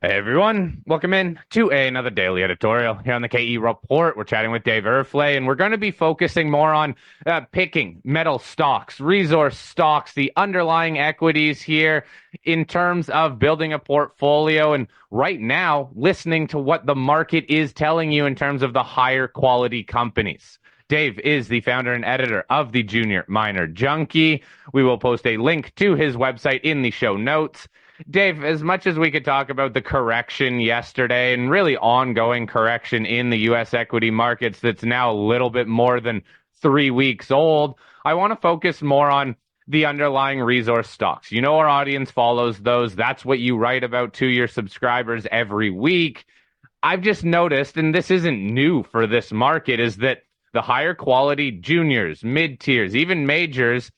Hey everyone, welcome in to another daily editorial here on the KE Report. We're chatting with Dave Erfle, and we're going to be focusing more on picking metal stocks, resource stocks, the underlying equities here in terms of building a portfolio. And right now, listening to what the market is telling you in terms of the higher quality companies. Dave is the founder and editor of the Junior Miner Junky. We will post a link to his website in the show notes. Dave, as much as we could talk about the correction yesterday and really ongoing correction in the US equity markets that's now a little bit more than 3 weeks old, I want to focus more on the underlying resource stocks. You know, our audience follows those. That's what you write about to your subscribers every week. I've just noticed, and this isn't new for this market, is that the higher quality juniors, mid tiers, even majors,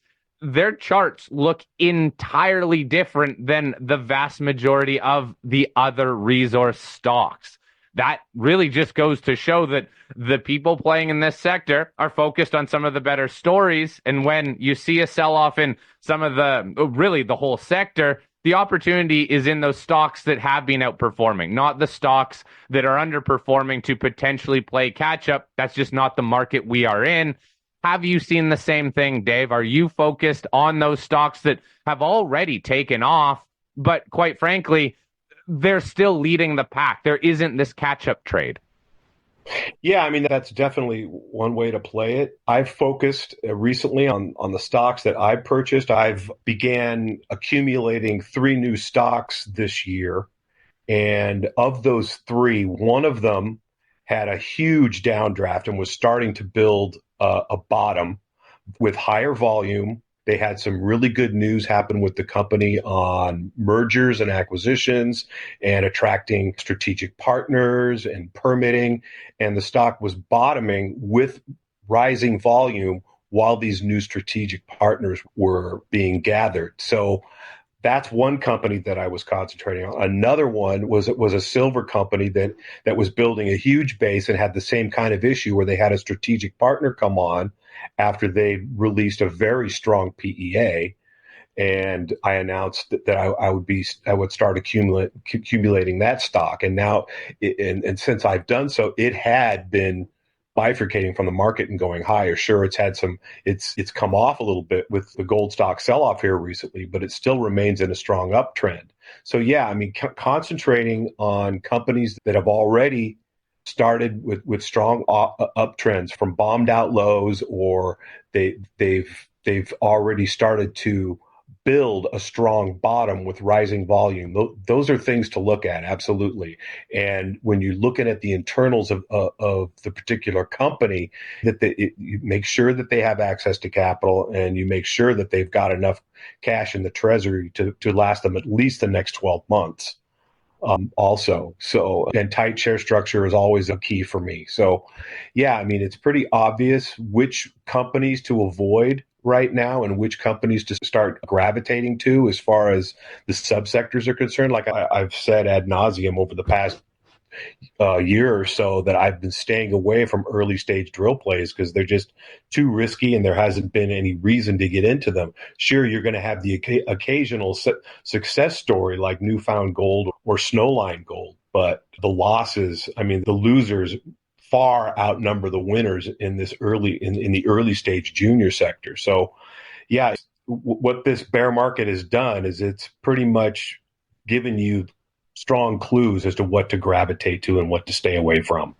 their charts look entirely different than the vast majority of the other resource stocks. That really just goes to show that the people playing in this sector are focused on some of the better stories. And when you see a sell off in some of really the whole sector, the opportunity is in those stocks that have been outperforming, not the stocks that are underperforming to potentially play catch up. That's just not the market we are in. Have you seen the same thing, Dave? Are you focused on those stocks that have already taken off, but quite frankly, they're still leading the pack? There isn't this catch-up trade. Yeah, I mean, that's definitely one way to play it. I've focused recently on the stocks that I've purchased. I've began accumulating three new stocks this year. And of those three, one of them had a huge downdraft and was starting to build a bottom with higher volume. They had some really good news happen with the company on mergers and acquisitions and attracting strategic partners and permitting. And the stock was bottoming with rising volume while these new strategic partners were being gathered. So that's one company that I was concentrating on. Another one was a silver company that was building a huge base and had the same kind of issue where they had a strategic partner come on after they released a very strong PEA. And I announced that I would start accumulating that stock. And now, and since I've done so, it had been bifurcating from the market and going higher. Sure, it's come off a little bit with the gold stock sell-off here recently, but it still remains in a strong uptrend. So yeah, I mean, concentrating on companies that have already started with strong uptrends from bombed out lows, or they've already started to build a strong bottom with rising volume. Those are things to look at, absolutely. And when you're looking at the internals of the particular company, you make sure that they have access to capital, and you make sure that they've got enough cash in the treasury to last them at least the next 12 months. Also, so, and tight share structure is always a key for me. So, yeah, I mean, it's pretty obvious which companies to avoid right now and which companies to start gravitating to as far as the subsectors are concerned. Like I've said ad nauseum over the past year or so, that I've been staying away from early stage drill plays because they're just too risky and there hasn't been any reason to get into them. Sure, you're going to have the occasional success story like Newfound Gold or Snowline Gold, but the losses, I mean, the losers far outnumber the winners in this in the early stage junior sector. So yeah, what this bear market has done is it's pretty much given you strong clues as to what to gravitate to and what to stay away from.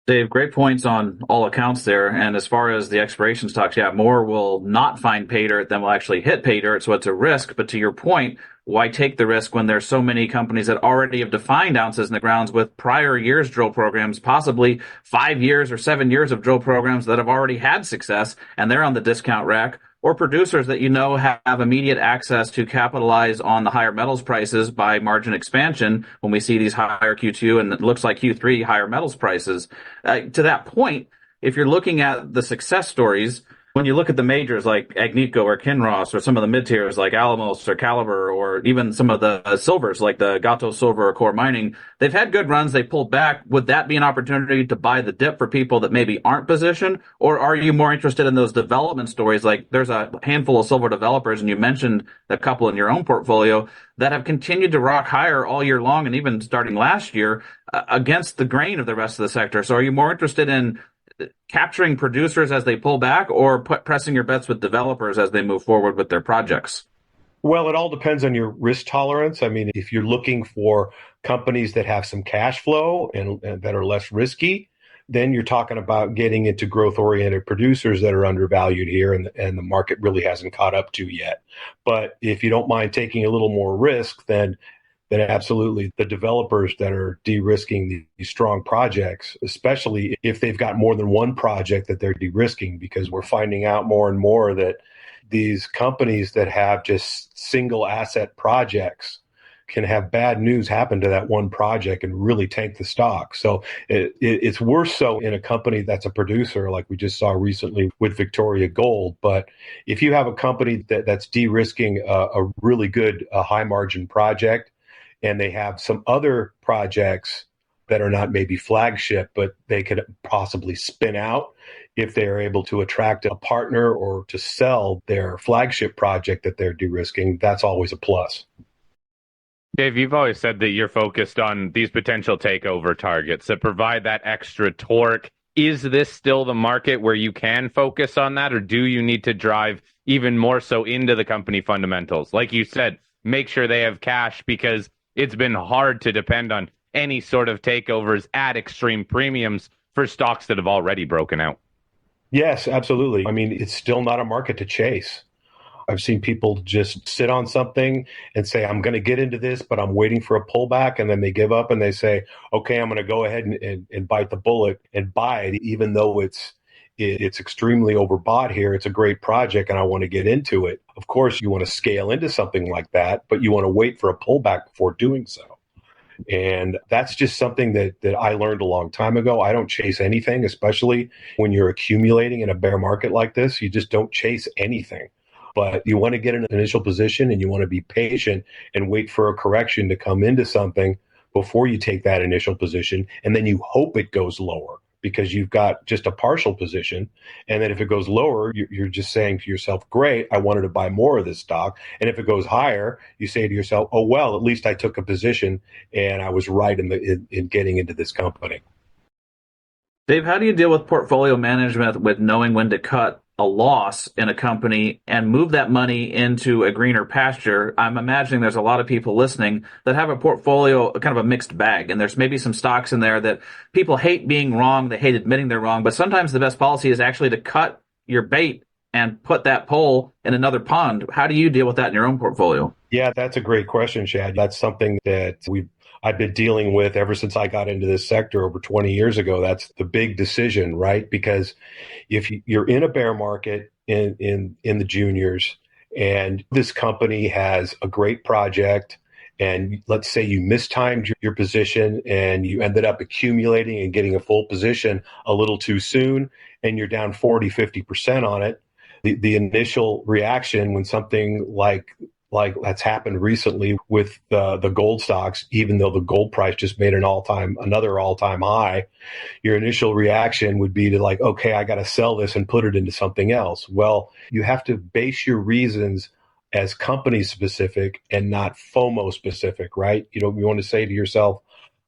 Dave, great points on all accounts there. And as far as the exploration stocks, yeah, more will not find pay dirt than will actually hit pay dirt. So it's a risk. But to your point, why take the risk when there's so many companies that already have defined ounces in the grounds with prior years drill programs, possibly 5 years or 7 years of drill programs that have already had success, and they're on the discount rack, or producers that you know have immediate access to capitalize on the higher metals prices by margin expansion when we see these higher Q2 and it looks like Q3 higher metals prices. To that point, if you're looking at the success stories, When you look at the majors like Agnico or Kinross or some of the mid tiers like Alamos or Caliber or even some of the silvers like the Gato Silver or Core Mining, they've had good runs. They pulled back. Would that be an opportunity to buy the dip for people that maybe aren't positioned? Or are you more interested in those development stories? Like there's a handful of silver developers, and you mentioned a couple in your own portfolio that have continued to rock higher all year long and even starting last year against the grain of the rest of the sector. So are you more interested in capturing producers as they pull back or pressing your bets with developers as they move forward with their projects? Well, it all depends on your risk tolerance. I mean, if you're looking for companies that have some cash flow and that are less risky, then you're talking about getting into growth oriented producers that are undervalued here and the market really hasn't caught up to yet. But if you don't mind taking a little more risk, then absolutely the developers that are de-risking these strong projects, especially if they've got more than one project that they're de-risking, because we're finding out more and more that these companies that have just single asset projects can have bad news happen to that one project and really tank the stock. So it's worse so in a company that's a producer, like we just saw recently with Victoria Gold. But if you have a company that's de-risking a really good high margin project, and they have some other projects that are not maybe flagship, but they could possibly spin out if they are able to attract a partner or to sell their flagship project that they're de-risking, that's always a plus. Dave, you've always said that you're focused on these potential takeover targets that provide that extra torque. Is this still the market where you can focus on that, or do you need to drive even more so into the company fundamentals? Like you said, make sure they have cash because it's been hard to depend on any sort of takeovers at extreme premiums for stocks that have already broken out. Yes, absolutely. I mean, it's still not a market to chase. I've seen people just sit on something and say, I'm going to get into this, but I'm waiting for a pullback. And then they give up and they say, okay, I'm going to go ahead and bite the bullet and buy it, even though it's extremely overbought here. It's a great project and I want to get into it. Of course, you want to scale into something like that, but you want to wait for a pullback before doing so. And that's just something that I learned a long time ago. I don't chase anything, especially when you're accumulating in a bear market like this. You just don't chase anything. But you want to get in an initial position and you want to be patient and wait for a correction to come into something before you take that initial position. And then you hope it goes lower because you've got just a partial position. And then if it goes lower, you're just saying to yourself, great, I wanted to buy more of this stock. And if it goes higher, you say to yourself, oh, well, at least I took a position and I was right in getting into this company. Dave, how do you deal with portfolio management with knowing when to cut a loss in a company and move that money into a greener pasture? I'm imagining there's a lot of people listening that have a portfolio, kind of a mixed bag, and there's maybe some stocks in there that people hate being wrong, they hate admitting they're wrong, but sometimes the best policy is actually to cut your bait and put that pole in another pond. How do you deal with that in your own portfolio? Yeah, that's a great question, Shad. That's something that I've been dealing with ever since I got into this sector over 20 years ago. That's the big decision, right? Because if you're in a bear market in the juniors and this company has a great project and let's say you mistimed your position and you ended up accumulating and getting a full position a little too soon and you're down 40-50% on it, the initial reaction when something like that's happened recently with the gold stocks, even though the gold price just made another all-time high, your initial reaction would be to like, okay, I got to sell this and put it into something else. Well, you have to base your reasons as company specific and not FOMO specific, right? You want to say to yourself,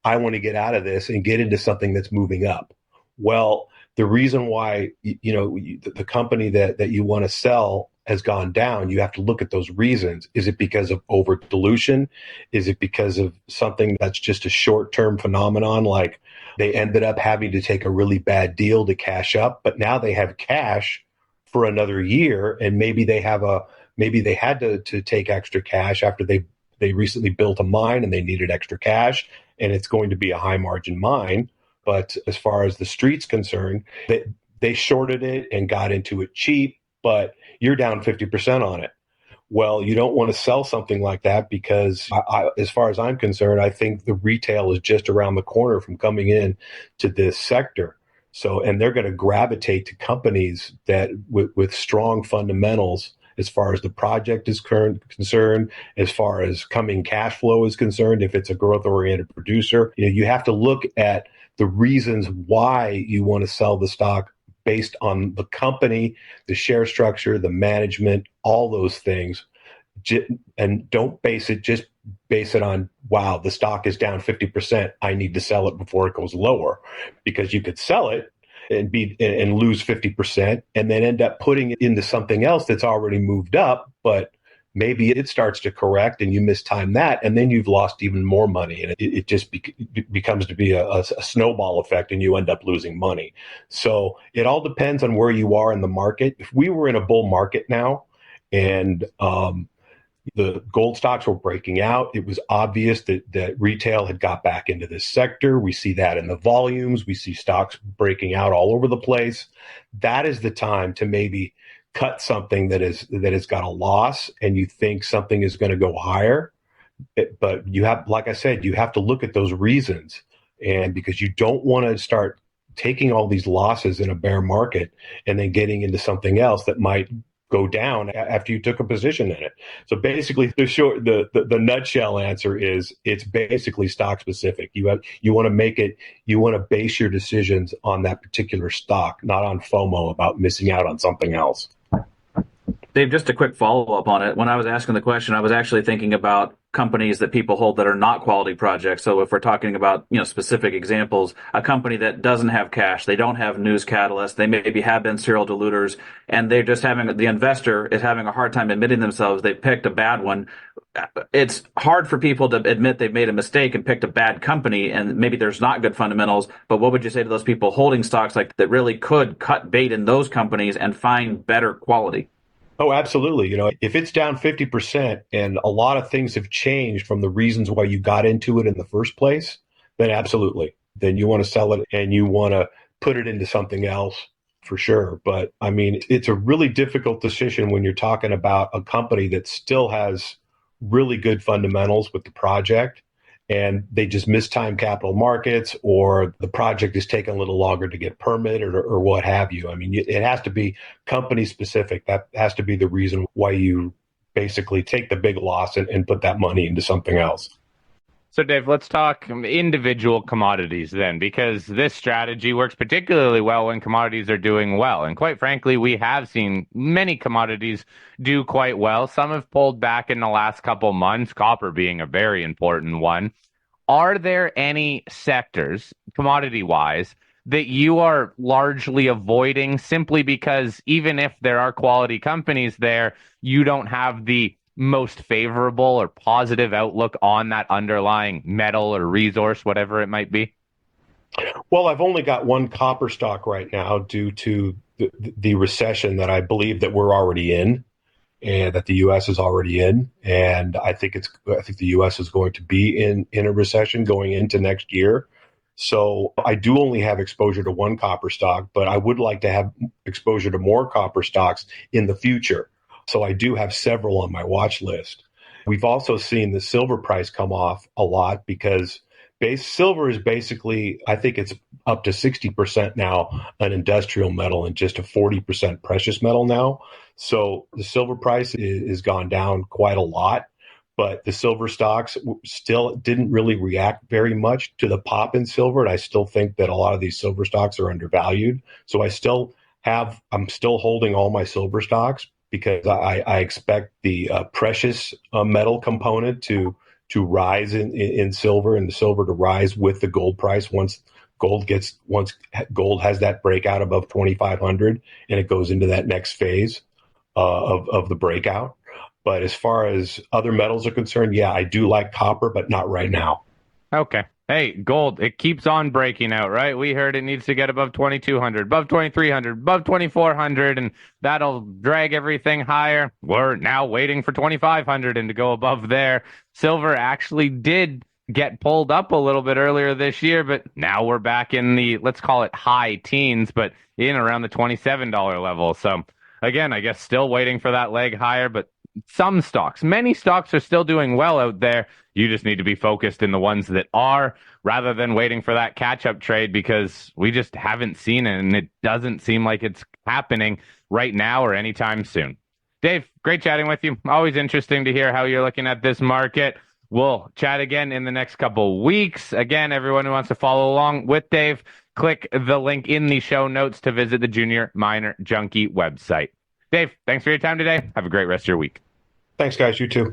I want to get out of this and get into something that's moving up. Well, the reason why, the company that you want to sell has gone down, you have to look at those reasons. Is it because of over dilution? Is it because of something that's just a short-term phenomenon? Like they ended up having to take a really bad deal to cash up, but now they have cash for another year. And maybe they had to take extra cash after they recently built a mine and they needed extra cash and it's going to be a high margin mine. But as far as the street's concerned, they shorted it and got into it cheap, but you're down 50% on it. Well, you don't want to sell something like that because as far as I'm concerned, I think the retail is just around the corner from coming in to this sector. So, and they're going to gravitate to companies that with strong fundamentals as far as the project is concerned, as far as coming cash flow is concerned. If it's a growth oriented producer, you have to look at the reasons why you want to sell the stock based on the company, the share structure, the management, all those things. And don't base it on, wow, the stock is down 50%. I need to sell it before it goes lower, because you could sell it and lose 50% and then end up putting it into something else that's already moved up, but maybe it starts to correct and you mistime that, and then you've lost even more money, and it just becomes to be a snowball effect, and you end up losing money. So it all depends on where you are in the market. If we were in a bull market now and the gold stocks were breaking out, it was obvious that retail had got back into this sector. We see that in the volumes. We see stocks breaking out all over the place. That is the time to maybe cut something that has got a loss and you think something is going to go higher. But you have, like I said, you have to look at those reasons, and because you don't want to start taking all these losses in a bear market and then getting into something else that might go down after you took a position in it. So basically, the nutshell answer is it's basically stock specific. You want to base your decisions on that particular stock, not on FOMO about missing out on something else. Dave, just a quick follow-up on it. When I was asking the question, I was actually thinking about companies that people hold that are not quality projects. So if we're talking about, specific examples, a company that doesn't have cash, they don't have news catalysts, they maybe have been serial diluters, and they're just the investor is having a hard time admitting themselves they picked a bad one. It's hard for people to admit they've made a mistake and picked a bad company, and maybe there's not good fundamentals. But what would you say to those people holding stocks like that really could cut bait in those companies and find better quality? Oh, absolutely. If it's down 50% and a lot of things have changed from the reasons why you got into it in the first place, then absolutely. Then you want to sell it and you want to put it into something else for sure. But I mean, it's a really difficult decision when you're talking about a company that still has really good fundamentals with the project, and they just mistime capital markets, or the project is taking a little longer to get permitted, or what have you. I mean, it has to be company specific. That has to be the reason why you basically take the big loss and put that money into something else. So, Dave, let's talk individual commodities then, because this strategy works particularly well when commodities are doing well. And quite frankly, we have seen many commodities do quite well. Some have pulled back in the last couple months, copper being a very important one. Are there any sectors, commodity-wise, that you are largely avoiding simply because even if there are quality companies there, you don't have the most favorable or positive outlook on that underlying metal or resource, whatever it might be? Well, I've only got one copper stock right now due to the recession that I believe that we're already in, and that the U.S. is already in. And I think the U.S. is going to be in a recession going into next year. So I do only have exposure to one copper stock, but I would like to have exposure to more copper stocks in the future. So I do have several on my watch list. We've also seen the silver price come off a lot because silver is basically, I think it's up to 60% now an industrial metal and just a 40% precious metal now. So the silver price is gone down quite a lot, but the silver stocks still didn't really react very much to the pop in silver. And I still think that a lot of these silver stocks are undervalued. So I'm still holding all my silver stocks because I expect the precious metal component to rise in silver, and the silver to rise with the gold price once gold has that breakout above 2,500 and it goes into that next phase of the breakout. But as far as other metals are concerned, yeah, I do like copper, but not right now. Okay. Hey, gold, it keeps on breaking out, right? We heard it needs to get above 2,200, above 2,300, above 2,400, and that'll drag everything higher. We're now waiting for 2,500 and to go above there. Silver actually did get pulled up a little bit earlier this year, but now we're back in the, let's call it high teens, but in around the $27 level. So again, I guess still waiting for that leg higher, but some stocks. Many stocks are still doing well out there. You just need to be focused in the ones that are, rather than waiting for that catch-up trade, because we just haven't seen it, and it doesn't seem like it's happening right now or anytime soon. Dave, great chatting with you. Always interesting to hear how you're looking at this market. We'll chat again in the next couple weeks. Again, everyone who wants to follow along with Dave, click the link in the show notes to visit the Junior Miner Junky website. Dave, thanks for your time today. Have a great rest of your week. Thanks, guys. You too.